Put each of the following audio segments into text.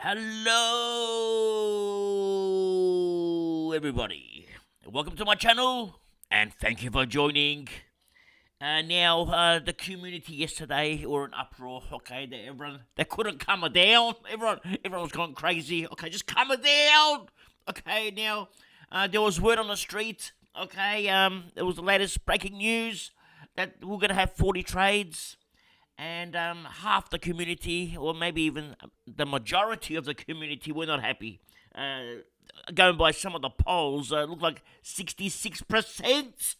Hello, everybody. Welcome to my channel, and thank you for joining. The community yesterday were in uproar. Okay, they couldn't calm it down. Everyone was going crazy. Okay, just calm it down. Okay, there was word on the street. Okay, it was the latest breaking news that we're gonna have 40 trades. And half the community, or maybe even the majority of the community, were not happy. Going by some of the polls, it looked like 66%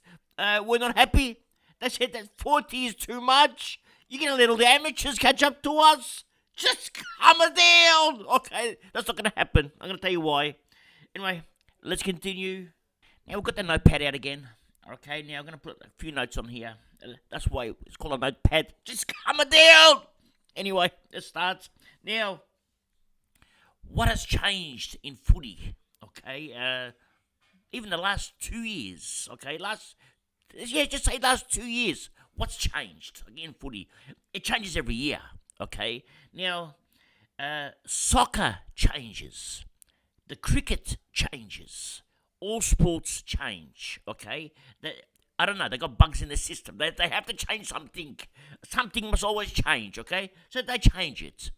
were not happy. They said that 40 is too much. You're going to let all the amateurs catch up to us. Just calm it down. Okay, that's not going to happen. I'm going to tell you why. Anyway, let's continue. Now we've got the notepad out again. Okay, now I'm going to put a few notes on here. That's why it's called a notepad. Just calm it down. Anyway, it starts. Now, what has changed in footy? Okay, even the last 2 years. Okay, just say last 2 years. What's changed in footy? It changes every year. Okay, now, soccer changes. The cricket changes. All sports change, okay? I don't know, they got bugs in the system. They have to change something. Something must always change, okay? So they change it.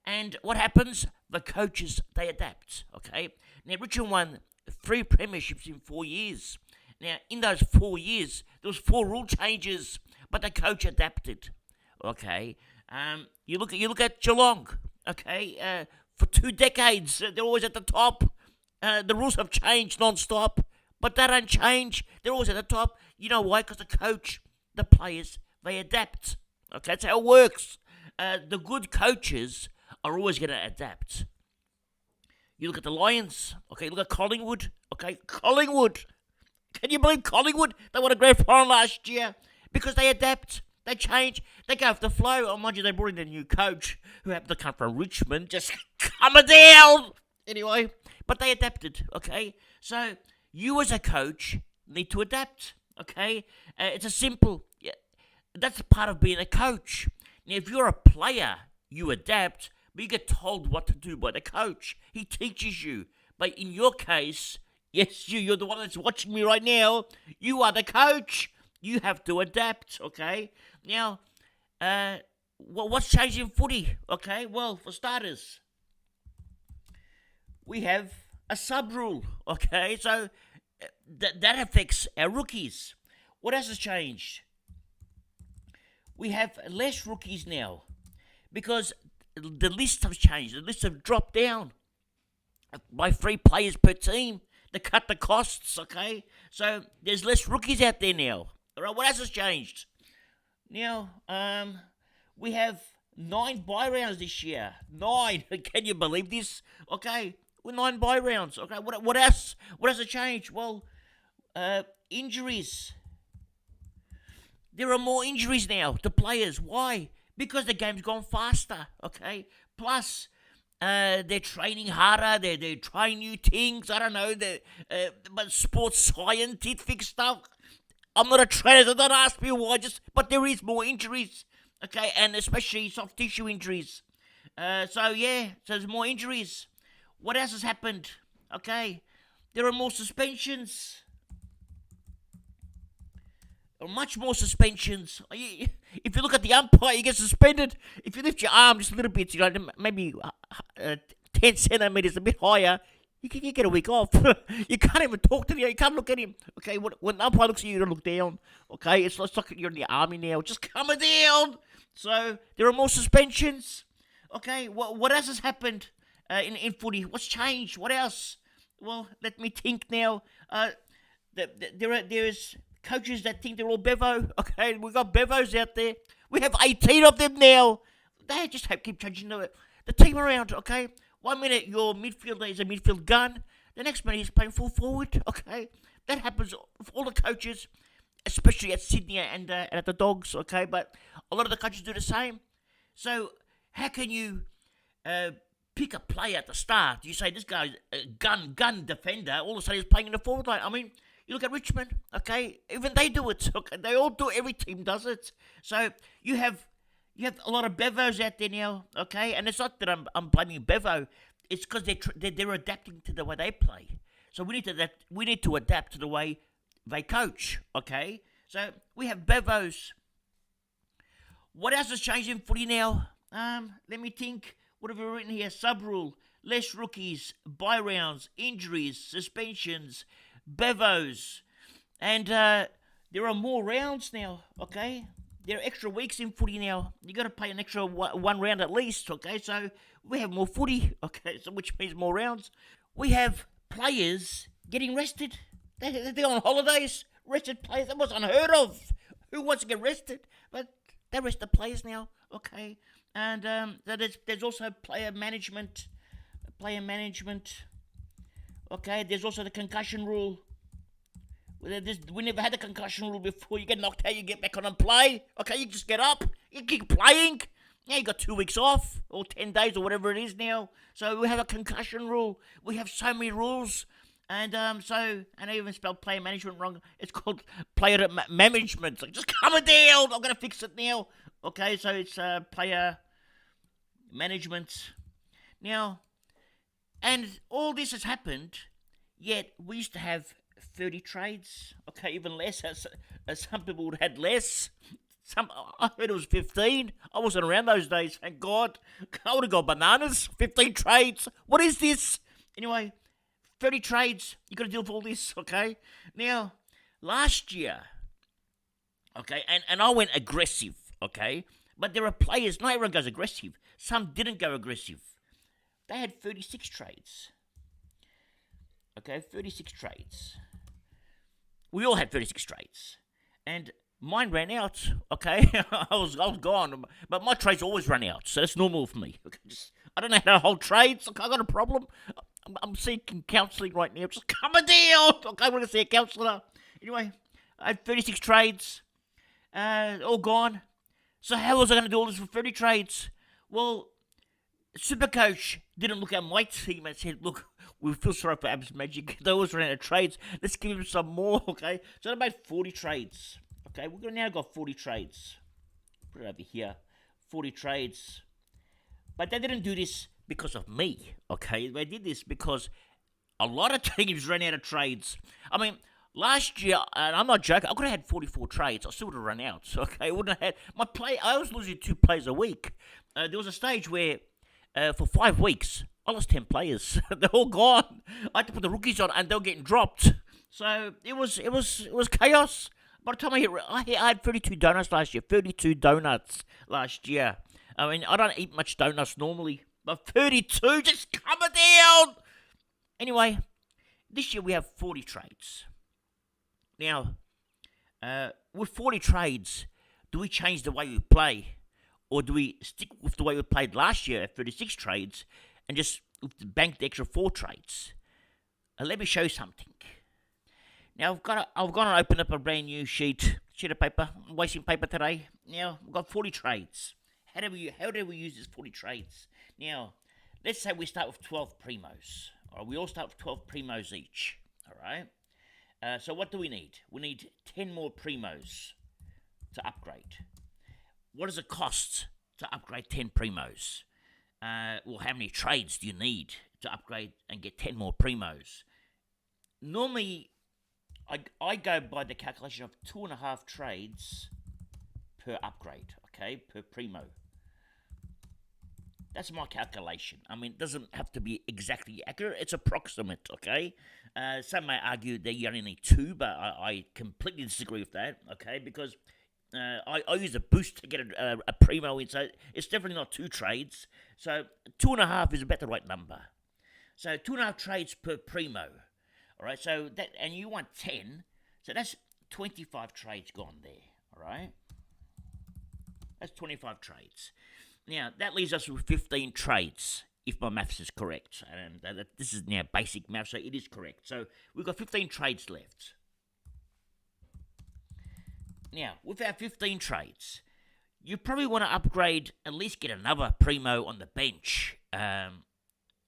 And what happens? The coaches, they adapt, okay? Now, Richmond won 3 premierships in 4 years. Now, in those 4 years, there was 4 rule changes, but the coach adapted, okay? You look at Geelong, okay? For 2 decades, they're always at the top. The rules have changed non-stop, but they don't change. They're always at the top. You know why? Because the coach, the players, they adapt. Okay, that's how it works. The good coaches are always going to adapt. You look at the Lions. Okay, look at Collingwood. Okay, Collingwood. Can you believe Collingwood? They won a grand final last year because they adapt. They change. They go with the flow. Oh, mind you, they brought in a new coach who happened to come from Richmond. Just calm it down. Anyway, but they adapted, okay? So, you as a coach need to adapt, okay? It's a simple, that's part of being a coach. Now, if you're a player, you adapt, but you get told what to do by the coach. He teaches you. But in your case, yes, you're the one that's watching me right now. You are the coach. You have to adapt, okay? Now, what's changed in footy, okay? Well, for starters, we have a sub-rule, okay? So that affects our rookies. What else has changed? We have less rookies now because the list has changed. The lists have dropped down by 3 players per team. They cut the costs, okay? So there's less rookies out there now. All right, what else has changed? Now, we have 9 bye rounds this year. 9. Can you believe this? Okay. With 9 bye rounds. Okay, what else? What has changed? Well, injuries. There are more injuries now to players. Why? Because the game's gone faster. Okay. Plus, they're training harder. They're trying new things. I don't know. But sports scientific stuff. I'm not a trainer, so don't ask me why. But there is more injuries. Okay, and especially soft tissue injuries. So there's more injuries. What else has happened? Okay, there are more suspensions. Much more suspensions. If you look at the umpire, you get suspended. If you lift your arm just a little bit, maybe 10 centimeters a bit higher, you get a week off. You can't even talk to him. You can't look at him. Okay, when the umpire looks at you, you don't look down. Okay, it's like you're in the army now. Just calm it down. So there are more suspensions. Okay, what else has happened? In footy, what's changed? What else? Well, let me think now. There's coaches that think they're all bevo. Okay, we've got bevos out there. We have 18 of them now. They just keep changing the team around. Okay, 1 minute your midfielder is a midfield gun. The next minute he's playing full forward. Okay, that happens with all the coaches, especially at Sydney and at the Dogs. Okay, but a lot of the coaches do the same. So how can you pick a player at the start? You say this guy's a gun defender. All of a sudden he's playing in the forward line. I mean, you look at Richmond, okay? Even they do it. Okay, they all do it. Every team does it. So you have You have a lot of Bevos out there now, okay? And it's not that I'm blaming Bevo. It's because they're adapting to the way they play. So we need to adapt to the way they coach, okay? So we have Bevos. What else has changed in footy now? Let me think. What have we written here? Sub rule, less rookies, bye rounds, injuries, suspensions, Bevos, and there are more rounds now, okay? There are extra weeks in footy now. You got to play an extra one round at least, okay? So we have more footy, okay? So which means more rounds. We have players getting rested. They're on holidays. Rested players. That was unheard of. Who wants to get rested? But they rest the players now, okay? And there's also player management. Okay, there's also the concussion rule. We never had the concussion rule before. You get knocked out, you get back on and play. Okay, you just get up, you keep playing. Now you got 2 weeks off, or 10 days, or whatever it is now. So we have a concussion rule. We have so many rules. And and I even spelled player management wrong. It's called player management. So just calm it down. I'm going to fix it now. Okay, so it's player management. Now, and all this has happened, yet we used to have 30 trades, okay, even less, as some people would have had less. I heard it was 15. I wasn't around those days, thank God. I would have got bananas. 15 trades. What is this? Anyway, 30 trades. You got to deal with all this, okay? Now, last year, okay, and I went aggressive, okay? But there are players, not everyone goes aggressive. Some didn't go aggressive. They had 36 trades. Okay, 36 trades. We all had 36 trades. And mine ran out, okay? I was gone. But my trades always run out, so that's normal for me. Okay, I don't know how to hold trades. Okay, I got a problem. I'm seeking counselling right now. Just calm it down. Okay, we're going to see a counsellor. Anyway, I had 36 trades. All gone. So how was I going to do all this for 30 trades? Well, Supercoach didn't look at my team and said, look, we feel sorry for Abs Magic. They always ran out of trades. Let's give him some more, okay? So they made 40 trades. Okay, we've now got 40 trades. Put it over here. 40 trades. But they didn't do this because of me, okay? They did this because a lot of teams ran out of trades. I mean, last year, and I'm not joking, I could have had 44 trades. I still would have run out, okay? I wouldn't have had... I was losing 2 players a week. There was a stage where for 5 weeks, I lost 10 players. They're all gone. I had to put the rookies on, and they were getting dropped. So it was chaos. By the time I had 32 donuts last year. 32 donuts last year. I mean, I don't eat much donuts normally, but 32, just calm it down. Anyway, this year we have 40 trades. Now, with 40 trades, do we change the way we play? Or do we stick with the way we played last year at 36 trades and just bank the extra 4 trades? Let me show you something. Now, I've gone and opened up a brand new sheet of paper. I'm wasting paper today. Now, we've got 40 trades. How do we use these 40 trades? Now, let's say we start with 12 primos. All right, we all start with 12 primos each. All right. So what do we need? We need 10 more primos to upgrade. What does it cost to upgrade 10 primos? Well, how many trades do you need to upgrade and get 10 more primos? Normally, I go by the calculation of 2.5 trades per upgrade, okay, per primo. That's my calculation. I mean, it doesn't have to be exactly accurate. It's approximate, okay? Some may argue that you only need 2, but I completely disagree with that, okay? Because I use a boost to get a primo in, so it's definitely not 2 trades. So 2.5 is about the right number. So 2.5 trades per primo. All right, so that, and you want 10, so that's 25 trades gone there. All right, that's 25 trades. Now that leaves us with 15 trades, if my maths is correct. And this is now basic maths, so it is correct. So we've got 15 trades left. Now, with our 15 trades, you probably want to upgrade, at least get another primo on the bench. I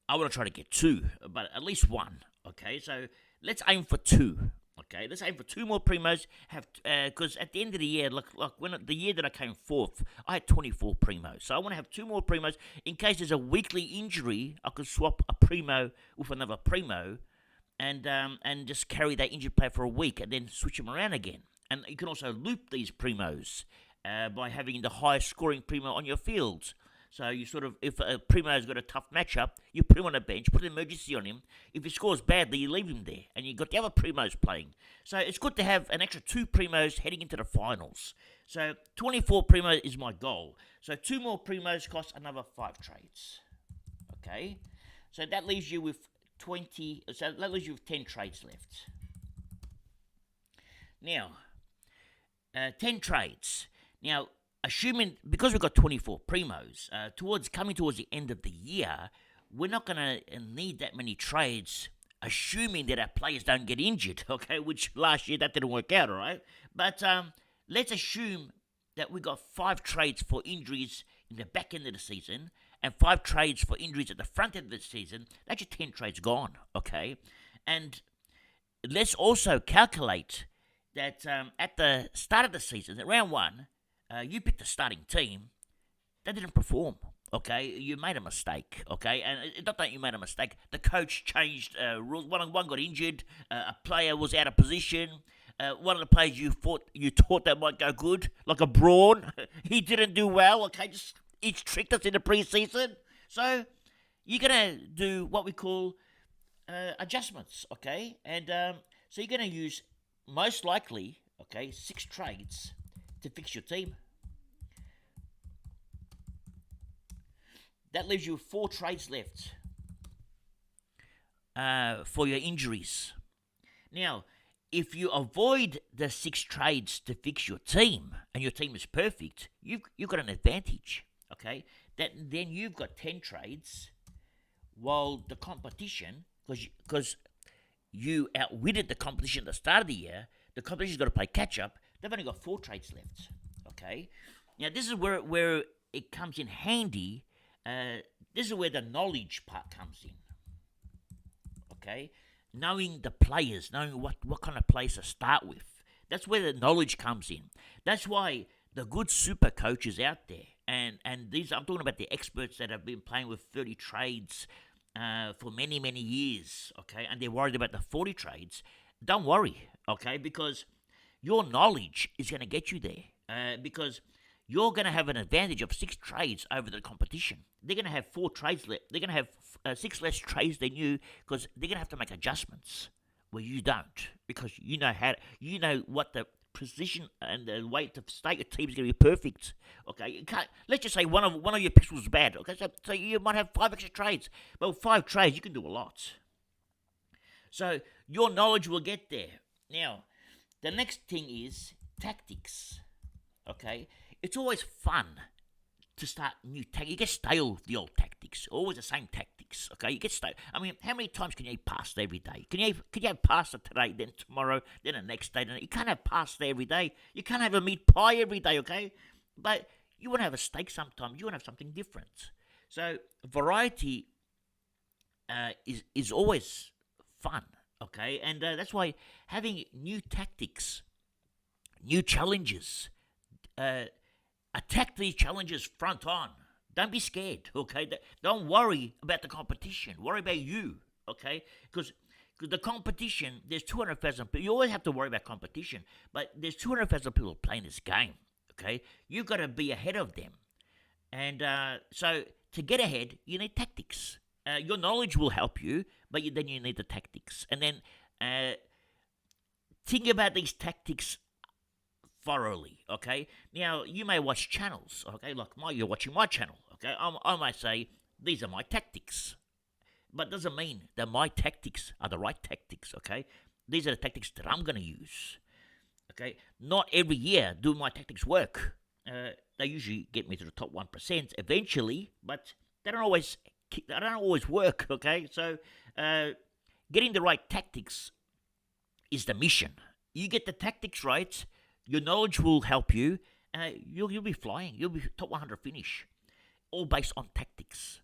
want to try to get 2, but at least 1. Okay, so let's aim for 2. Okay, let's aim for 2 more primos. Have because at the end of the year, like when the year that I came fourth, I had 24 primos. So I want to have 2 more primos in case there's a weekly injury. I could swap a primo with another primo, and just carry that injured player for a week, and then switch them around again. And you can also loop these primos by having the highest scoring primo on your field. So you sort of, if a primo's got a tough matchup, you put him on a bench, put an emergency on him. If he scores badly, you leave him there, and you've got the other primos playing. So it's good to have an extra 2 primos heading into the finals. So 24 primos is my goal. So 2 more primos cost another 5 trades. Okay, so that leaves you with 20. So that leaves you with 10 trades left. Now, 10 trades. Now, assuming, because we've got 24 primos, coming towards the end of the year, we're not going to need that many trades, assuming that our players don't get injured, okay, which last year that didn't work out, all right? But let's assume that we got 5 trades for injuries in the back end of the season and 5 trades for injuries at the front end of the season. That's your 10 trades gone, okay? And let's also calculate that at the start of the season, at round 1, you picked a starting team that didn't perform, okay? You made a mistake, okay? And it's not that you made a mistake. The coach changed rules. One got injured. A player was out of position. One of the players you thought that might go good, like a Braun, he didn't do well, okay? He's tricked us in the preseason. So you're going to do what we call adjustments, okay? And so you're going to use, most likely, okay, 6 trades to fix your team. That leaves you 4 trades left for your injuries. Now, if you avoid the 6 trades to fix your team, and your team is perfect, you've got an advantage. Okay, then you've got 10 trades, while the competition, because you outwitted the competition at the start of the year, the competition's got to play catch up. They've only got 4 trades left. Okay, now this is where it comes in handy. This is where the knowledge part comes in. Okay, knowing the players, knowing what kind of players to start with. That's where the knowledge comes in. That's why the good super coaches out there, and these, I'm talking about the experts that have been playing with 30 trades for many, many years, okay, and they're worried about the 40 trades. Don't worry, okay, because your knowledge is going to get you there, because you're going to have an advantage of 6 trades over the competition. They're going to have 4 trades left. They're going to have 6 less trades than you, because they're going to have to make adjustments where you don't, because you know what the position and the way to state your team is going to be perfect. Okay, you can't, let's just say one of your picks was bad. Okay, so you might have 5 extra trades, but with 5 trades you can do a lot. So your knowledge will get there. Now, the next thing is tactics. Okay, it's always fun to start new tactics. You get stale with the old tactics, always the same tactics. Okay, you get stale. I mean, how many times can you eat pasta every day? Can you have pasta today, then tomorrow, then the next day? You can't have pasta every day. You can't have a meat pie every day. Okay, but you want to have a steak sometimes. You want to have something different. So variety is always fun. Okay, and that's why having new tactics, new challenges. Attack these challenges front on. Don't be scared, okay? Don't worry about the competition. Worry about you, okay? Because the competition, there's 200,000 people. You always have to worry about competition, but there's 200,000 people playing this game, okay? You've got to be ahead of them. And so to get ahead, you need tactics. Your knowledge will help you, but then you need the tactics. And then think about these tactics thoroughly, okay? Now, you may watch channels, okay? Like you're watching my channel, okay? I might say, these are my tactics. But it doesn't mean that my tactics are the right tactics, okay? These are the tactics that I'm going to use, okay? Not every year do my tactics work. They usually get me to the top 1% eventually, but they don't always work, okay? So, getting the right tactics is the mission. You get the tactics right, your knowledge will help you. You'll be flying. You'll be top 100 finish, all based on tactics.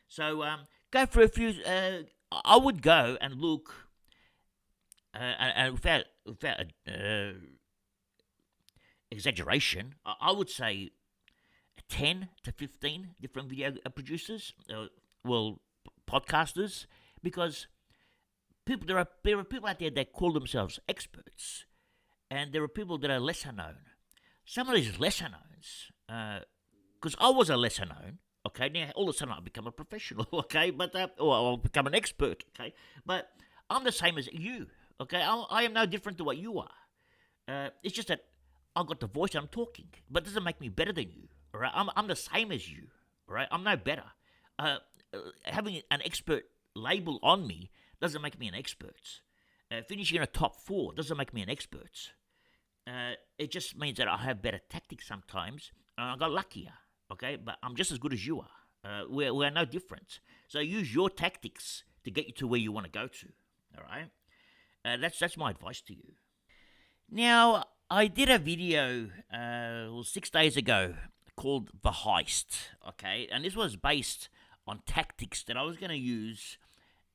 So go for a few. I would go and look and without exaggeration, I would say 10 to 15 different video producers, podcasters, because there are people out there that call themselves experts, and there are people that are lesser known. Some of these lesser knowns, because I was a lesser known, okay, now all of a sudden I become a professional, okay, but or I'll become an expert, okay, but I'm the same as you, okay, I am no different to what you are. It's just that I've got the voice and I'm talking, but it doesn't make me better than you, all right? I'm the same as you, all right? I'm no better. Having an expert label on me doesn't make me an expert. Finishing in a top 4 doesn't make me an expert. It just means that I have better tactics sometimes, and I got luckier, okay? But I'm just as good as you are. We're no different. So use your tactics to get you to where you want to go to, all right? That's my advice to you. Now, I did a video 6 days ago called The Heist, okay? And this was based on tactics that I was going to use,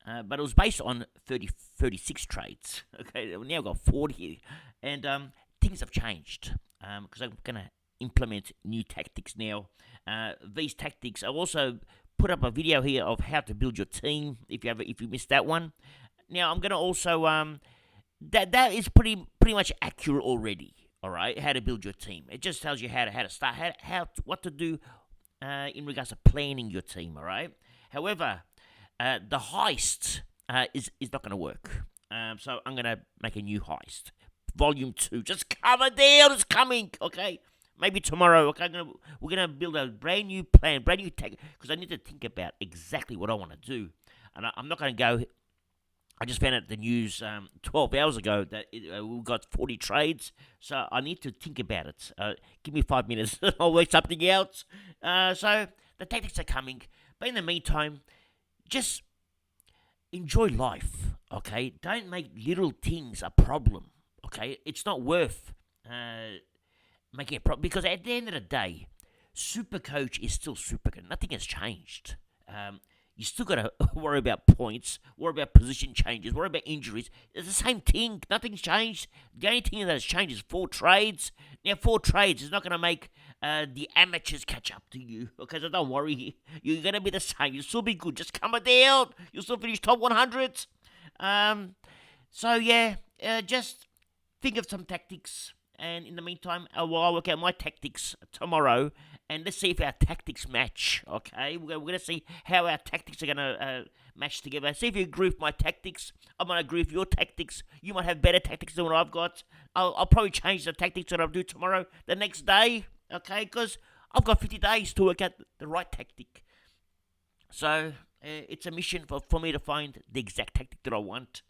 but it was based on 36 trades, okay? Now I've got 40, and things have changed because I'm going to implement new tactics now. These tactics, I also put up a video here of how to build your team if you missed that one. Now I'm going to also that is pretty much accurate already. All right, how to build your team. It just tells you how to start, what to do in regards to planning your team. All right. However, the heist is not going to work. So I'm going to make a new heist, volume 2. Just cover down. It's coming. Okay. Maybe tomorrow. Okay. We're gonna build a brand new plan, brand new tech, because I need to think about exactly what I want to do, and I'm not going to go. I just found out the news 12 hours ago that we've got 40 trades, so I need to think about it. Give me 5 minutes, I'll work something out. So the tactics are coming, but in the meantime, just enjoy life, okay? Don't make little things a problem, okay? It's not worth making a problem, because at the end of the day, Supercoach is still Supercoach. Nothing has changed. You still got to worry about points, worry about position changes, worry about injuries. It's the same thing. Nothing's changed. The only thing that has changed is 4 trades. Now, 4 trades is not going to make the amateurs catch up to you. Okay, so don't worry. You're going to be the same. You'll still be good. Just come down. You'll still finish top 100. So, yeah, just think of some tactics. And in the meantime, I'll work out my tactics tomorrow, and let's see if our tactics match, okay? We're going to see how our tactics are going to match together. See if you agree with my tactics. I might agree with your tactics. You might have better tactics than what I've got. I'll probably change the tactics that I'll do tomorrow, the next day, okay? Because I've got 50 days to work out the right tactic. So it's a mission for me to find the exact tactic that I want.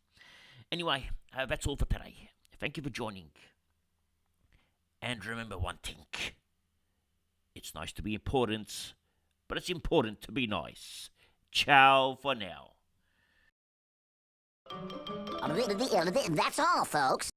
Anyway, that's all for today. Thank you for joining. And remember one thing. It's nice to be important, but it's important to be nice. Ciao for now. That's all, folks.